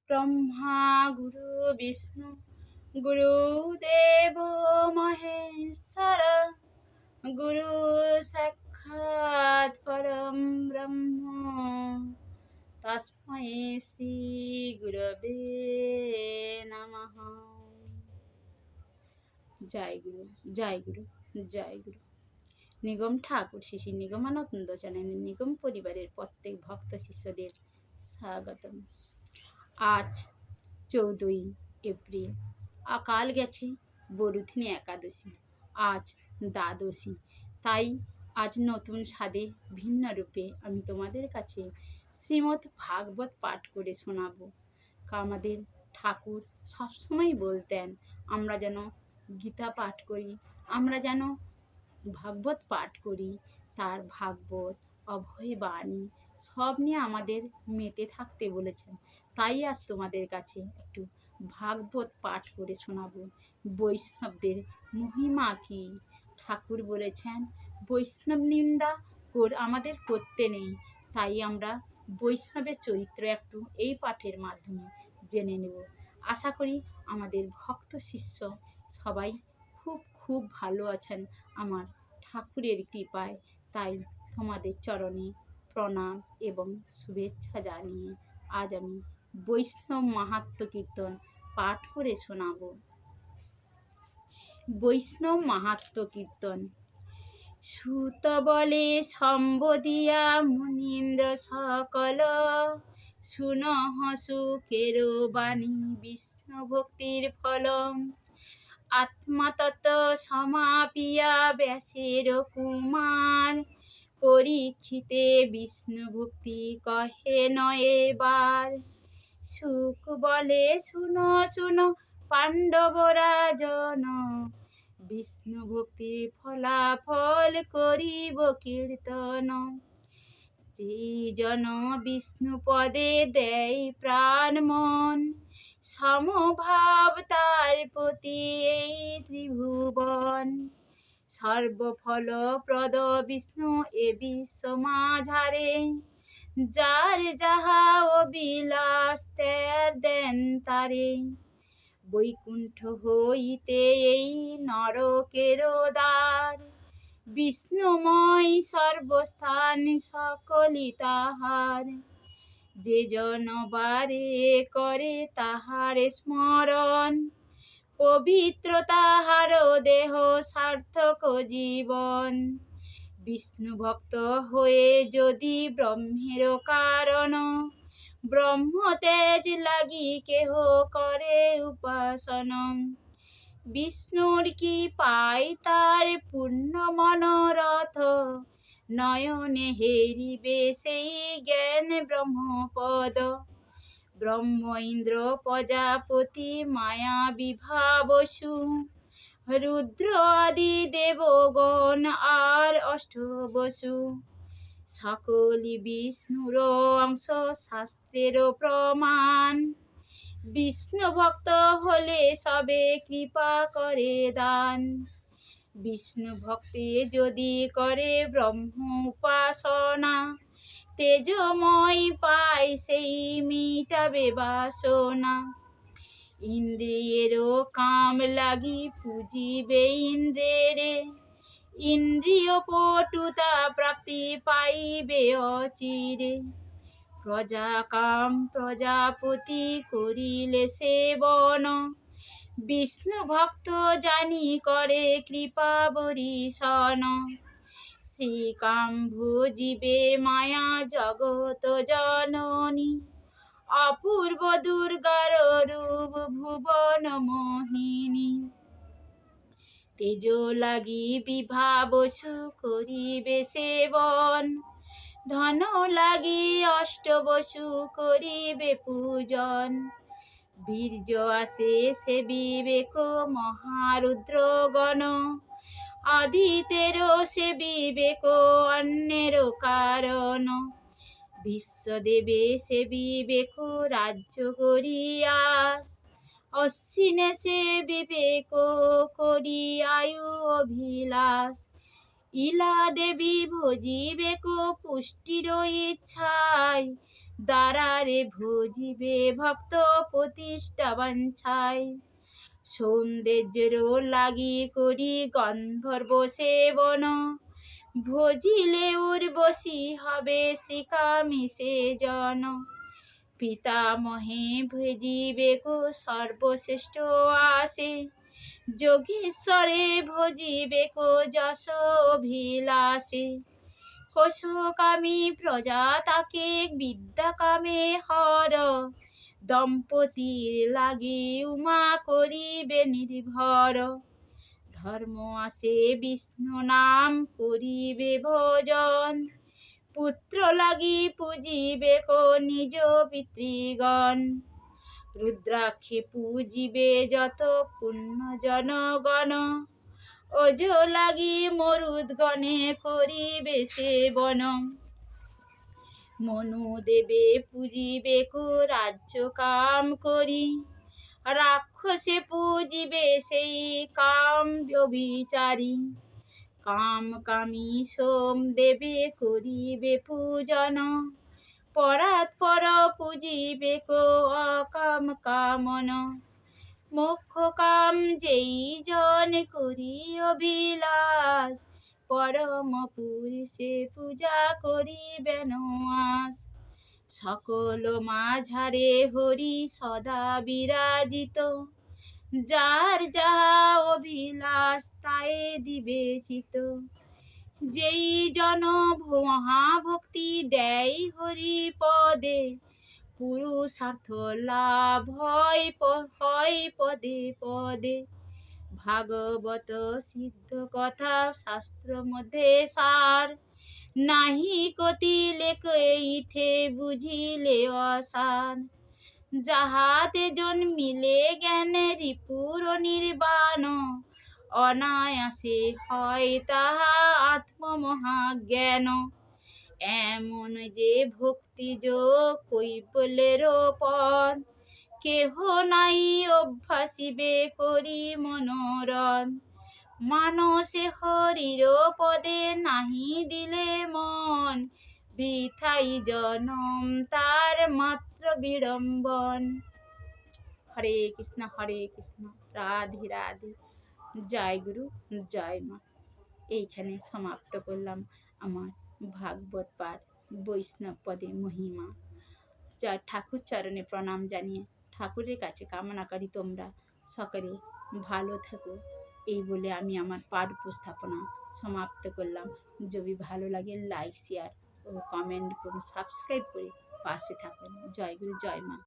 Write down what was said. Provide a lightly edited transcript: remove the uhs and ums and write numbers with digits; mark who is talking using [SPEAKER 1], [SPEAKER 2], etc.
[SPEAKER 1] ব্রহ্মা গুরু বিষ্ণু গুরুদেব মহেশ্বর গুরু সাক্ষাৎ পরম ব্রহ্ম তস্मै শ্রী গুরবে নমঃ। জয় গুরু, জয় গুরু, জয় গুরু। নিগম ঠাকুর শ্রী নিগমানন্দ চ্যানেলের নিগম পরিবারের প্রত্যেক ভক্ত শিষ্যদের স্বাগতম। আজ 14ই এপ্রিল, কাল গেছে বরুথিনী একাদশী, আজ দ্বাদশী। তাই আজ নতুন স্বাদে ভিন্ন রূপে আমি তোমাদের কাছে শ্রীমদ্ ভাগবত পাঠ করে শোনাবো। আমাদের ঠাকুর সবসময় বলতেন আমরা যেন গীতা পাঠ করি, আমরা যেন ভাগবত পাঠ করি। তার ভাগবত, অভয় বাণী সব নিয়ে আমাদের মেতে থাকতে বলেছেন। তাই আজ তোমাদের কাছে একটু ভাগবত পাঠ করে শোনাবো। বৈষ্ণবদের মহিমা কি? ঠাকুর বলেছেন বৈষ্ণব নিন্দা আমাদের করতে নেই। তাই আমরা বৈষ্ণবের চরিত্র একটু এই পাঠের মাধ্যমে জেনে নেব। আশা করি আমাদের ভক্ত শিষ্য সবাই খুব খুব ভালো আছেন আমার ঠাকুরের কৃপায়। তাই তোমাদের চরণে প্রণাম এবং শুভেচ্ছা জানিয়ে আজ আমি বৈষ্ণব মাহাত্ম্য কীর্তন পাঠ করে শোনাব। বৈষ্ণব মাহাত্ম্য কীর্তন। সুত বলে সম্বোধিয়া মুনীন্দ্র সকল, শুনহ সুখের বাণী বিষ্ণু ভক্তির ফল। আত্মাতত্ত্ব সমাপিয়া ব্যাসের কুমার, পরীক্ষিতে বিষ্ণু ভক্তি কহে নয়েবার। সুখ বলে শুনো শুনো পাণ্ডব রাজন, বিষ্ণু ভক্তির ফলাফল করিব কীর্তন। যেই জন বিষ্ণু পদে দেয় প্রাণ মন, সমভাব তার প্রতি এই ত্রিভুবন। সর্বফলপ্রদ বিষ্ণু এ বিশ্ব মাঝারে, যার যাহা অবিলাস তার দেন তারে। বৈকুণ্ঠ হইতে এই নরকের দ্বার, বিষ্ণুময় সর্বস্থান সকলি তাহার। যে জন বারে করে তাহার স্মরণ, পবিত্র তাহার দেহ সার্থক জীবন। বিষ্ণু ভক্ত হয়ে যদি ব্রহ্মের কারণ, ব্রহ্ম তেজ লাগি কেহ করে উপাসন। বিষ্ণুর কি পায় তার পূর্ণ মনোরথ, নয়নে হেরিবে সেই জ্ঞান ব্রহ্মপদ। ব্রহ্ম ইন্দ্র প্রজাপতি মায়া বিভাবসু, রুদ্র আদি দেবগণ আর অষ্টবসু। সকলি বিষ্ণুর অংশ শাস্ত্রের প্রমাণ, বিষ্ণু ভক্ত হলে সবে কৃপা করে দান। বিষ্ণু ভক্তি যদি করে ব্রহ্ম উপাসনা, তেজময় পায় সেই মিটাবে বাসনা। ইন্দ্রিয়েরও কাম লাগি পুজিবে ইন্দ্রেরে, ইন্দ্রিয় পটুতা প্রাপ্তি পাইবে অচিরে। প্রজাকাম প্রজাপতি করিলে সেবন, বিষ্ণু ভক্ত জানি করে কৃপা বরিশন। শ্রীকাম ভুজিবে মায়া জগত জননী, অপূর্ব দুর্গার রূপ ভুবন মোহিনী। তেজ লাগি বিভাবসু করিবে সেবন, ধন লাগি অষ্টবসু করিবে পূজন। বীর্য আসে সে বিবেক মহারুদ্রগণ, আদিতের সে বিবেক অন্যের কারণ। বিশ্বদেবে সে বিবেক রাজ্য করিয়াস, অশ্বিনে সে বিবেক করি আয়ু অভিলাষ। ইলা দেবী ভজিবেক পুষ্টির ইচ্ছায়, দ্বারারে ভজিবে ভক্ত প্রতিষ্ঠা বাঞ্ছায়। সৌন্দর্যের লাগি করি গন্ধর্ব সেবন, ভজিলে উর্বশী হবে শ্রীকামী সে জন। পিতামহে ভজিবে কো সর্বশ্রেষ্ঠ আসে, যোগীশ্বরে ভজিবে কো যশ অভিলাষে। কোশকামী প্রজা তাকে বিদ্যা কামে হর, দম্পতির লাগি উমা করিবে নির্ভর। ধর্ম আসে বিষ্ণু নাম করিবে ভজন, পুত্র লাগি পূজিবে কো নিজ পিতৃগণ। রুদ্রাক্ষে পূজিবে যত পুণ্য জনগণ, ওজ লাগি মরুদ্গণে করিবে সেবন। মনু দেবে পূজিবে কো রাজ্য কাম করি, রাক্ষসে পূজিবে সেই কাম ব্যভিচারী। কাম কামী সোম দেবে করিবে পূজন, পরাৎপর পূজিবে কো অকাম কামন। মোক্ষ কাম যেই জন করি অভিলাষ, পরম পুরুষে পূজা করিবেন আস। সকল মাঝারে হরি সদা বিরাজিত, যার যাহা অভিলাষ তায়ে দিবে চিত। যেই জন মহাভক্তি দেয় হরি পদে, পুরুষার্থ লাভ হয় পদে পদে। ভাগবত সিদ্ধ কথা শাস্ত্র মধ্যে সার, নাহি কতি লেখে ইথে বুঝিলে অসার। যাহাতে জন্মিলে জ্ঞানে রিপুর নির্বাণ, অনায়াসে হয় তাহা আত্মমহাজ্ঞান। এমন যে ভক্তি যোগ কৈবল্যের পথ, কেহ নাই অভ্যাসিবে করি মনোরথ। মানসে হরির পদে নাহি দিলে মন, বৃথাই জনম তার মাত্র বিড়ম্বন। হরে কৃষ্ণ রাধে রাধে। জয় গুরু জয় মা। এইখানে সমাপ্ত করলাম আমার ভাগবত পাঠ, বৈষ্ণব পদে মহিমা। যা ঠাকুর চরণে প্রণাম জানিয়ে ঠাকুরের কাছে কামনা করি তোমরা সকলে ভালো থেকো, এই বলে আমি আমার পাঠ উপস্থাপনা সমাপ্ত করলাম। যদি ভালো লাগে লাইক শেয়ার ও কমেন্ট করুন, সাবস্ক্রাইব করে পাশে থাকুন। জয় গুরু জয় মা।